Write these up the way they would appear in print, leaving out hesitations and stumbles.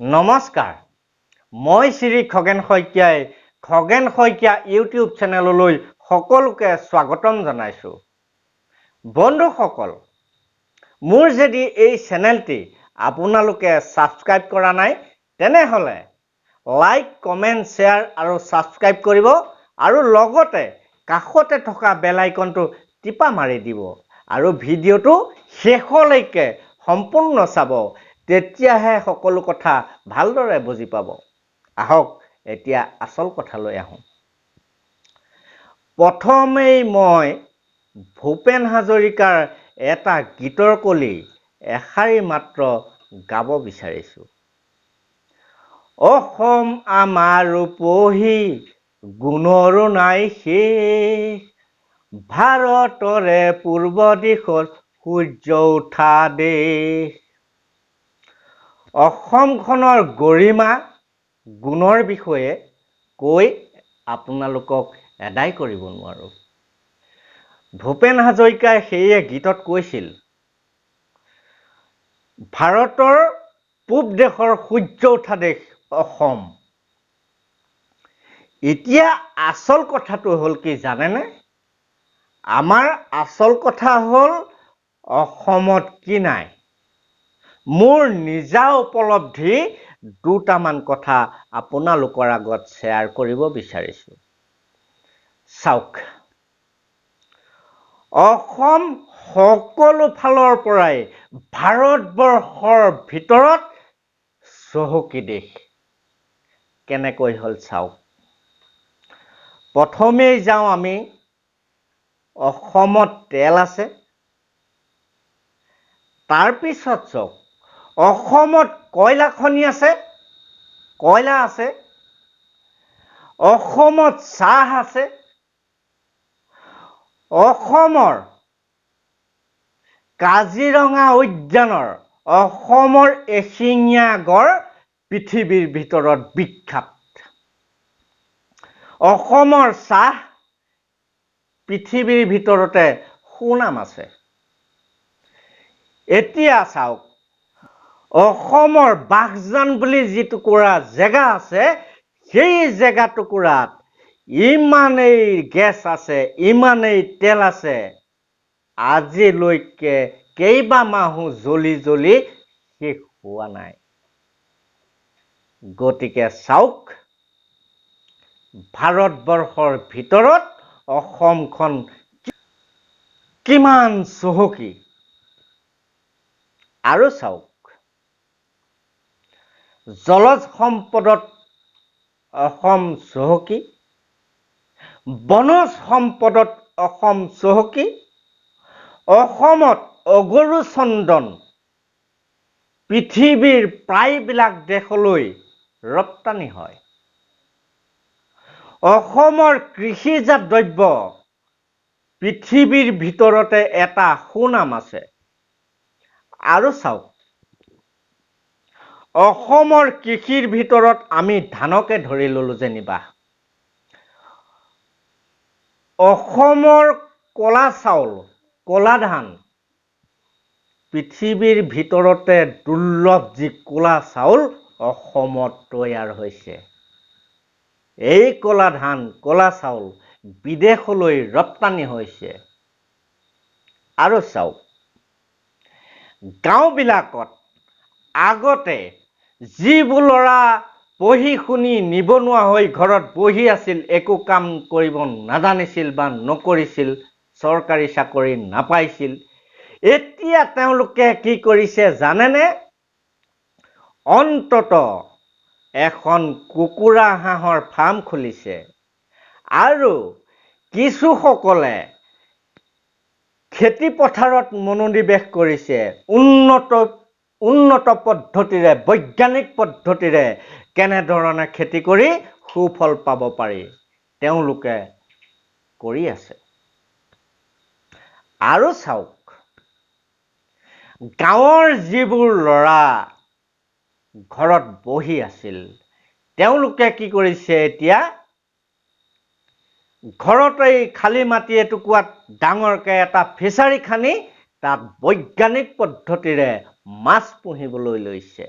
নমস্কাৰ মই শ্ৰী খগেন শইকীয়াই খগেন শইকীয়া ইউটিউব চেনেললৈ সকলোকে স্বাগতম জনাইছো বন্ধুসকল মোৰ যদি এই চেনেলটি আপোনালোকে সাবস্ক্ৰাইব কৰা নাই তেনেহলে লাইক কমেন্ট শেয়াৰ আৰু সাবস্ক্ৰাইব কৰিব আৰু লগতে কাষতে থকা বেল আইকনটো টিপা মাৰি দিব আৰু ভিডিওটো শেষলৈকে সম্পূৰ্ণ চাব তেতিয়াহে সকলো কথা ভালদৰে বুজি পাব আহক এতিয়া আসল কথালৈ আহোঁ প্ৰথমেই মই ভূপেন হাজৰিকাৰ এটা গীতৰ কলি এশাৰী মাত্ৰ গাব বিচাৰিছো অসম আমাৰ পহি গুণৰো নাই শেষ ভাৰতৰে পূৰ্ব দিশত সূৰ্য উঠা দেশ অসমখনৰ গৰিমা গুণৰ বিষয়ে কৈ আপোনালোকক এদায় কৰিব নোৱাৰো ভূপেন হাজৰিকাই সেই গীতত কৈছিল ভাৰতৰ পূব দেশৰ সূৰ্য উঠা দেশ অসম এতিয়া আসল কথাটো হল কি জানেনে আমাৰ আসল কথা হল অসমত কি নাই মোৰ নিজা উপলব্ধি দুটামান কথা আপোনালোকৰ আগত শ্বেয়াৰ কৰিব বিচাৰিছো চাওক অসম সকলো ফালৰ পৰাই ভাৰতবৰ্ষৰ ভিতৰত চহকী দেশ কেনেকৈ হল চাওক প্ৰথমেই যাওঁ আমি অসমত তেল আছে তাৰ পিছত চাওক অসমত কয়লা খনি আছে কয়লা আছে অসমত চাহ আছে অসমৰ কাজিৰঙা উদ্যানৰ অসমৰ এশিঙীয়া গড় পৃথিৱীৰ ভিতৰত বিখ্যাত অসমৰ চাহ পৃথিৱীৰ ভিতৰতে সুনাম আছে এতিয়া চাওক অসমৰ বাগজান বুলি যিটুকুৰা জেগা আছে সেই জেগা টুকুৰাত ইমানেই গেছ আছে ইমানেই তেল আছে আজিলৈকে কেইবা মাহো জ্বলি জ্বলি শেষ হোৱা নাই গতিকে চাওক ভাৰতবৰ্ষৰ ভিতৰত অসমখন কিমান চহকী আৰু চাওক জলজ সম্পদত অসম চহকী বনজ সম্পদত অসম চহকী অসমত অগৰু চন্দন পৃথিৱীৰ প্ৰায়বিলাক দেশলৈ ৰপ্তানি হয় অসমৰ কৃষিজাত দ্ৰব্য পৃথিৱীৰ ভিতৰতে এটা সুনাম আছে আৰু চাওক অসমৰ কৃষিৰ ভিতৰত আমি ধানকে ধৰি ললো যেনিবা অসমৰ কলা চাউল কলা ধান পৃথিৱীৰ ভিতৰতে দুৰ্লভ যি কলা চাউল অসমত তৈয়াৰ হৈছে এই কলা ধান কলা চাউল বিদেশলৈ ৰপ্তানি হৈছে আৰু চাওক গাঁওবিলাকত আগতে যিবোৰ ল'ৰা পঢ়ি শুনি নিবনুৱা হৈ ঘৰত বহি আছিল একো কাম কৰিব নাজানিছিল বা নকৰিছিল চৰকাৰী চাকৰি নাপাইছিল এতিয়া তেওঁলোকে কি কৰিছে জানেনে অন্তত এখন কুকুৰা হাঁহৰ ফাৰ্ম খুলিছে আৰু কিছুসকলে খেতি পথাৰত মনোনিৱেশ কৰিছে উন্নত পদ্ধতিৰে বৈজ্ঞানিক পদ্ধতিৰে কেনেধৰণে খেতি কৰি সুফল পাব পাৰি তেওঁলোকে কৰি আছে আৰু চাওক গাঁৱৰ যিবোৰ ল'ৰা ঘৰত বহি আছিল তেওঁলোকে কি কৰিছে এতিয়া ঘৰতে খালি মাটি এটুকুৰাত ডাঙৰকে এটা ফিচাৰী খানি তাত বৈজ্ঞানিক পদ্ধতিৰে মাছ পুহিবলৈ লৈছে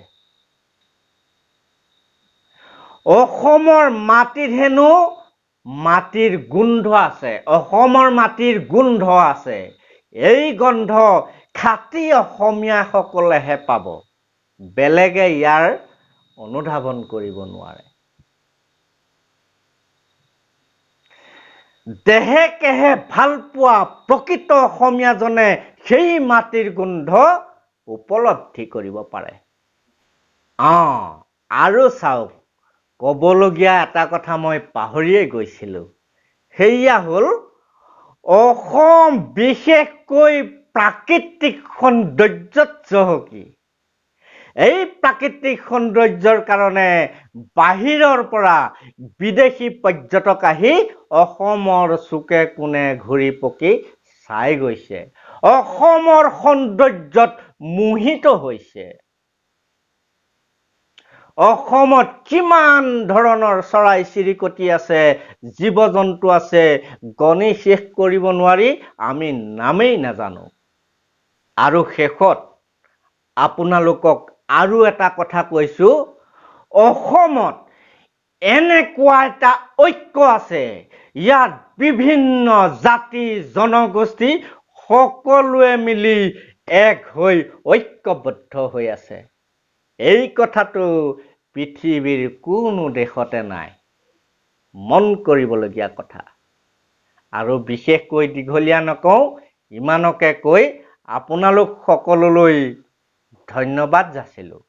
অসমৰ মাটিত হেনো মাটিৰ গোন্ধ আছে, অসমৰ মাটিৰ গোন্ধ আছে। এই গন্ধ খাটি অসমীয়াসকলেহে পাব, বেলেগে ইয়াৰ অনুধাৱন কৰিব নোৱাৰে। দেহে কেহে ভাল পোৱা প্ৰকৃত অসমীয়াজনে সেই মাটিৰ গোন্ধ উপলব্ধি কৰিব পাৰে। আৰু চাওক, ক'বলগীয়া এটা কথা মই পাহৰিয়ে গৈছিলোঁ। সেয়া হ'ল অসম বিশেষকৈ প্ৰাকৃতিক সৌন্দৰ্যত চহকী। এই প্ৰাকৃতিক সৌন্দৰ্যৰ কাৰণে বাহিৰৰ পৰা বিদেশী পৰ্যটক আহি অসমৰ চুকে কোণে ঘূৰি পকি চাই গৈছে, অসমৰ সৌন্দৰ্যত মোহিত হৈছে। অসমত কিমান ধৰণৰ চৰাই চিৰিকটি আছে, জীৱ জন্তু আছে, গণি শেষ কৰিব নোৱাৰি, আমি নামেই নাজানো। আৰু শেষত আপোনালোকক আৰু এটা কথা কৈছো, অসমত এনেকুৱা এটা ঐক্য আছে, ইয়াত বিভিন্ন জাতি জনগোষ্ঠী সকলোৱে মিলি এক হৈ ঐক্যবদ্ধ হৈ আছে। এই কথাটো পৃথিৱীৰ কোনো দেশতে নাই, মন কৰিবলগীয়া কথা। আৰু বিশেষকৈ দীঘলীয়া নকওঁ, ইমানকে কৈ আপোনালোক সকলোলৈ ধন্যবাদ যাচিলোঁ।